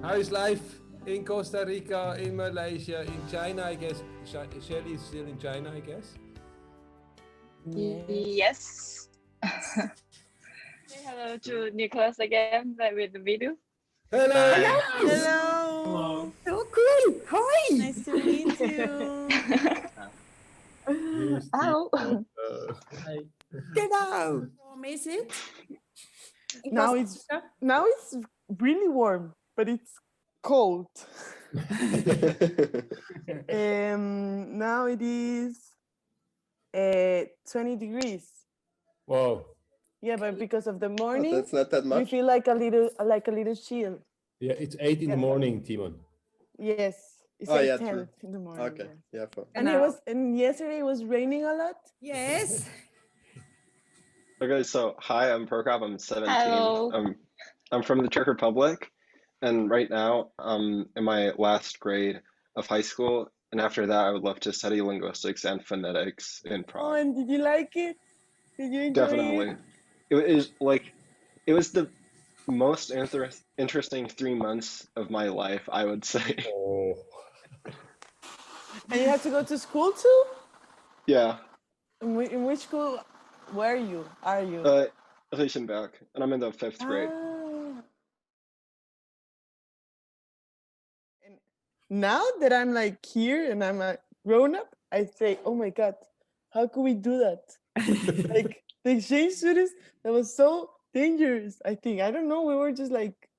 How's life in Costa Rica, in Malaysia, in China, I guess? Shelly is still in China, I guess? Yes. Say hello to Nicholas again with the video. Hello! Hello. So cool. Hi. Nice to meet you. Hello. Get out. Warm is it? Now it's really warm, but it's cold. Now it is 20 degrees. Whoa. Yeah, but because of the morning, That's not that we much. feel like a little chill. Yeah, it's 8 in the morning, Timon. Yes, it's Oh, like yeah, 10 true. in the morning. Okay, yeah, fine. And yesterday it was raining a lot. Yes. Okay, so hi, I'm Prokop. I'm 17. Hello. I'm from the Czech Republic, and right now I'm in my last grade of high school. And after that, I would love to study linguistics and phonetics in Oh, Prague. and did you like it? Did you enjoy Definitely, it? it was the most interesting 3 months of my life, I would say. Oh. And you have to go to school too? Yeah, In which school are you? Riechenberg, and I'm in the 5th grade. Ah. And now that I'm like here and I'm a grown up, I say, oh my God, how could we do that? Like the exchange students, that was so dangerous, I think. I don't know, we were just like,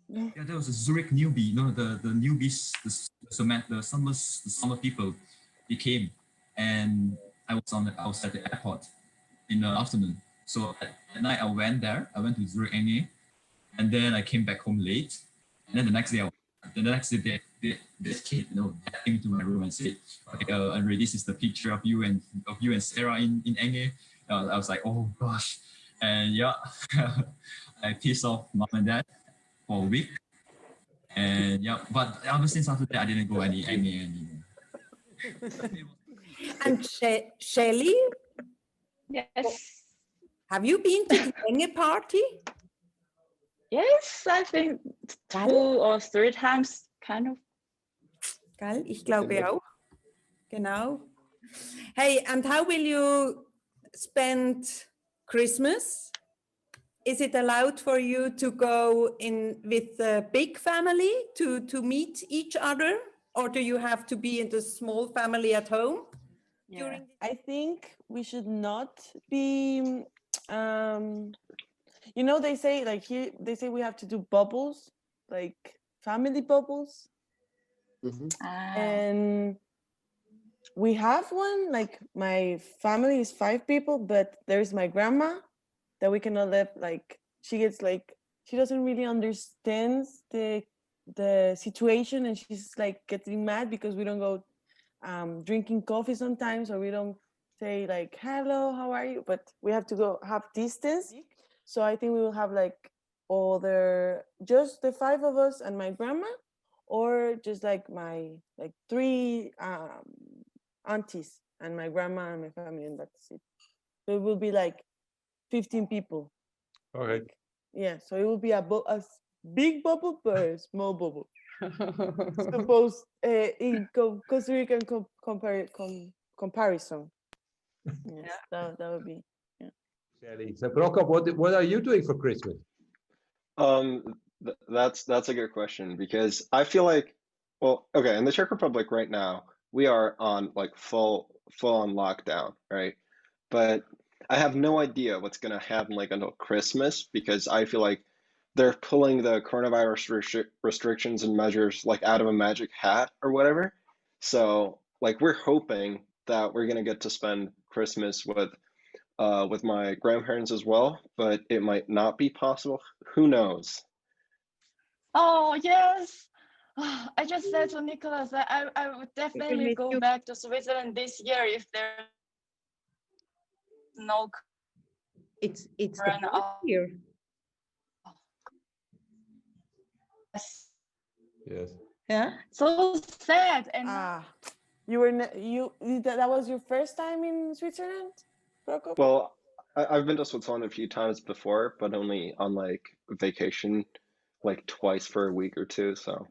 Yeah, there was a Zurich newbie. No, the newbies, the summer people, they came, and I was at the airport in the afternoon. So at night I went there. I went to Zurich NA, and then I came back home late. And then the next day, this kid, came to my room and said, "Okay, Andre, this is the picture of you and Sarah in NA." I was like, "Oh gosh," and yeah, I pissed off mom and dad for a week, and yeah, but ever since after that, I didn't go any anymore. And Shelly, Yes. have you been to the Enge party? Yes, I think 2 or 3 times, kind of. Gell? Ich glaube auch. Genau. Hey, and how will you spend Christmas? Is it allowed for you to go in with a big family to meet each other? Or do you have to be in the small family at home? Yeah. I think we should not be, you know, they say like here, they say we have to do bubbles, like family bubbles. And we have one, like my family is 5 people, but there's my grandma that we cannot let, like, she gets like, she doesn't really understand the situation, and she's like getting mad because we don't go drinking coffee sometimes, or we don't say like, hello, how are you? But we have to go have distance. So I think we will have like just the 5 of us and my grandma, or just like my 3 aunties and my grandma and my family, and that's it. So it will be like 15 people. Okay. Yeah, so it will be a big bubble, but a small bubble. Suppose in Costa Rican comparison. Yes, that would be. Yeah. Shelly. So, Prokop, what are you doing for Christmas? That's a good question, because I feel like, well, okay, in the Czech Republic right now, we are on like full on lockdown, right? But I have no idea what's gonna happen like until Christmas, because I feel like they're pulling the coronavirus restrictions and measures like out of a magic hat or whatever. So like we're hoping that we're gonna get to spend Christmas with my grandparents as well, but it might not be possible. Who knows? Oh, yes. I just said to Nicholas that I would definitely go back to Switzerland this year if there's no It's corona. here. Yes. Yeah. So sad. And That was your first time in Switzerland, Prokop? Well, I've been to Switzerland a few times before, but only on like vacation. like twice for a week or two. So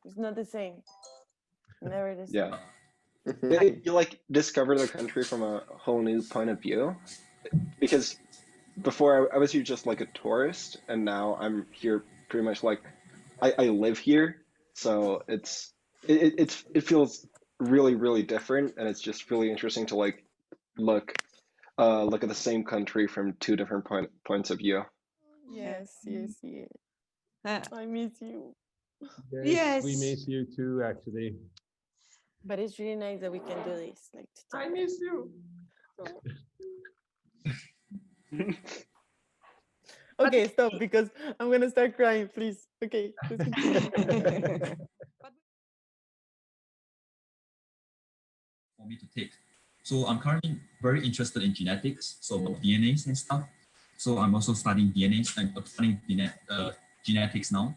It's not the same. Never the same. yeah. You like discover the country from a whole new point of view, because before I was here just like a tourist, and now I'm here pretty much like I live here, so it feels really different, and it's just really interesting to like look at the same country from two different points of view. Yes. I miss you. Yes, we miss you too, actually. But it's really nice that we can do this. Like, I miss you. Okay, stop, because I'm gonna start crying, please. Okay. let's continue. For me to take. So I'm currently very interested in genetics, so DNAs and stuff. So I'm also studying DNAs and studying genetics now.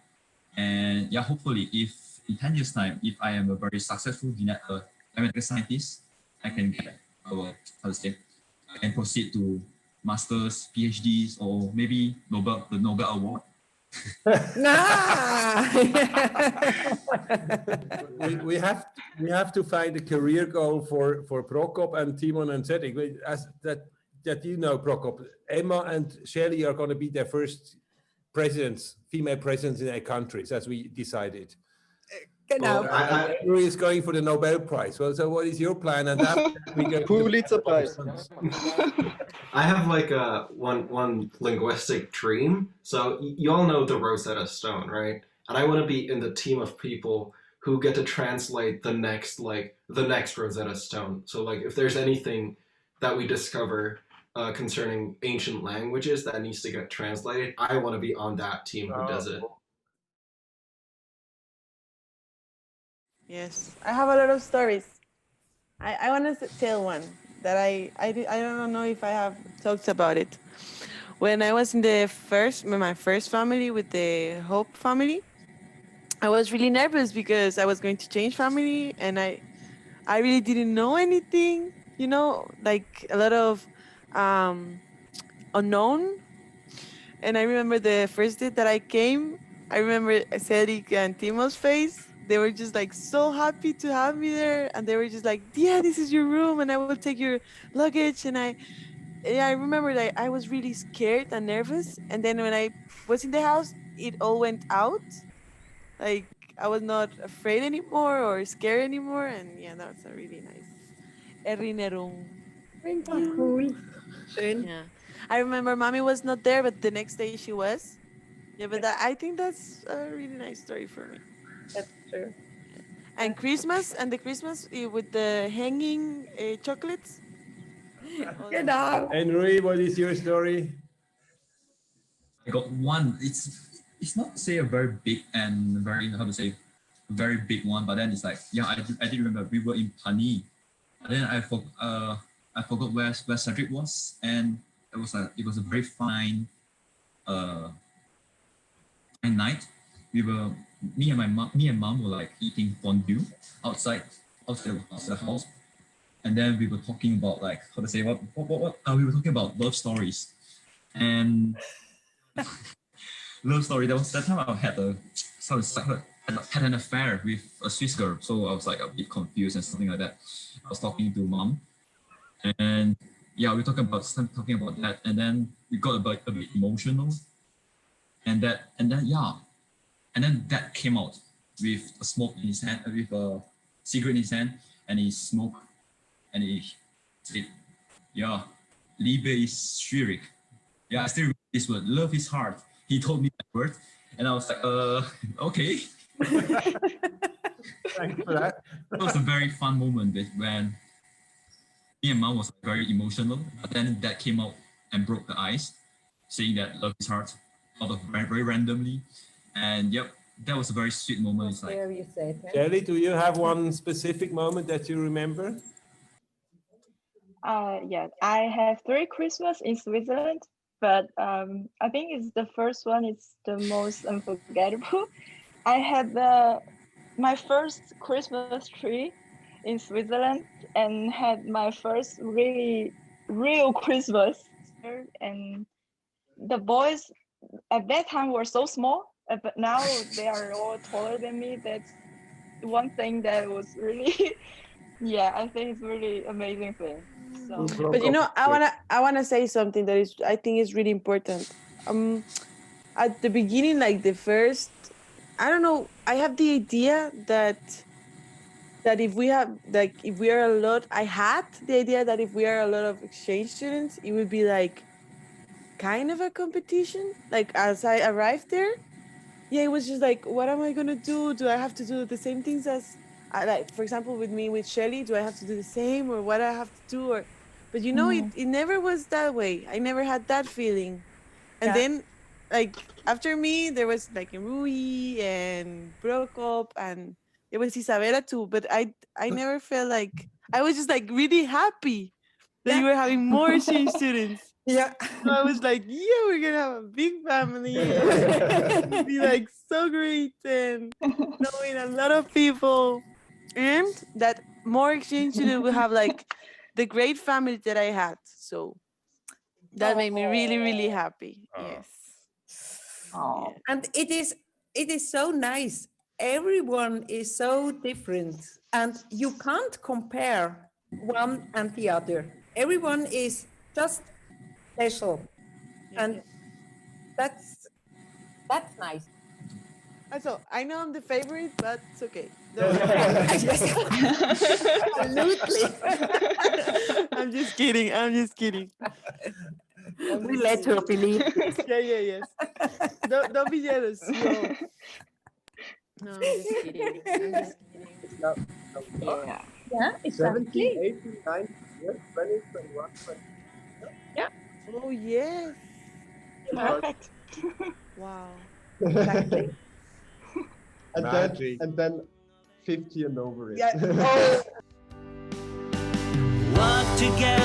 And yeah, hopefully, if in 10 years' time, if I am a very successful medical scientist, I can get I can proceed to masters, PhDs, or maybe the Nobel Award. we have to find a career goal for Prokop and Timon and Cedric. As that you know, Prokop, Emma and Shelley are going to be their first presidents, female presidents in their countries, as we decided. Genau. Henry is going for the Nobel Prize. Well, so what is your plan? And after we go Pulitzer Prize. I have like a one linguistic dream. So you all know the Rosetta Stone, right? And I want to be in the team of people who get to translate the next Rosetta Stone. So like if there's anything that we discover concerning ancient languages that needs to get translated, I want to be on that team who does it. Yes, I have a lot of stories. I want to tell one that I don't know if I have talked about it. When I was in my first family with the Hope family, I was really nervous because I was going to change family, and I really didn't know anything, like a lot of unknown. And I remember the first day that I came, I remember Cedric and Timo's face. They were just like so happy to have me there, and they were just like, yeah, this is your room, and I will take your luggage. And I remember that I was really scared and nervous, and then when I was in the house, it all went out. Like I was not afraid anymore or scared anymore, and yeah, that's a really nice Erinnerung. Thank you. Cool. Schön. Yeah, I remember Mommy was not there, but the next day she was. Yeah, but I think that's a really nice story for me. That's true. And Christmas, with the hanging chocolates. Genau. Henry, what is your story? I got one. It's not to say a very big and very big one, but then it's like, yeah, I did remember we were in Pani. And then I forgot where Cedric was, and it was a very fine night. Me and mom were like eating fondue outside the house, and then we were talking about like we were talking about love stories, and love story. There was that time I had an affair with a Swiss girl, so I was like a bit confused and something like that. I was talking to mom, and yeah, we were talking about that, and then we got a bit emotional, and then Dad came out with a smoke in his hand, with a cigarette in his hand, and he smoked, and he said, "Yeah, Liebe ist schwierig." Yeah, I still remember this word. Love is hard. He told me that word, and I was like, okay. Thanks for that. It was a very fun moment when me and mom was very emotional, but then Dad came out and broke the ice, saying that love is hard, out of very randomly. And yep, that was a very sweet moment. It's like, You said, huh? Shelley, do you have one specific moment that you remember? Yeah, I have 3 Christmas in Switzerland, but I think it's the first one. It's the most unforgettable. I had my first Christmas tree in Switzerland and had my first really real Christmas. And the boys at that time were so small, But now they are all taller than me. That's one thing that was really, yeah, I think it's really amazing thing. So, But you know, I wanna say something that is I think is really important. At the beginning, like the first, I don't know, I have the idea that if we have if we are a lot, I had the idea that if we are a lot of exchange students, it would be like kind of a competition. Like as I arrived there, yeah, it was just like, what am I gonna do? Do I have to do the same things as like, for example, with me with Shelly? Do I have to do the same, or what I have to do? Or, but you know, it never was that way. I never had that feeling. And then, like after me, there was like Rui and Prokop, and there was Isabella too. But I never felt like, I was just like really happy that you were having more exchange students. Yeah. So I was like, yeah, we're gonna have a big family. It'll be like so great and knowing a lot of people, and that more exchange students will have like the great family that I had. So that made me really, really happy. Yes. oh, And it is so nice. Everyone is so different, and you can't compare one and the other. Everyone is just special, and that's nice. So I know I'm the favorite, but it's okay. Absolutely. I'm just kidding. I'm just kidding. We let her believe. Yes. Don't be jealous. No. No, I'm just kidding. yeah. Yeah, 17, 18, 19, 20, 21, 22. Oh yes. Perfect. Wow. Exactly. And then 50 and over it. Yeah. Oh. Walk together.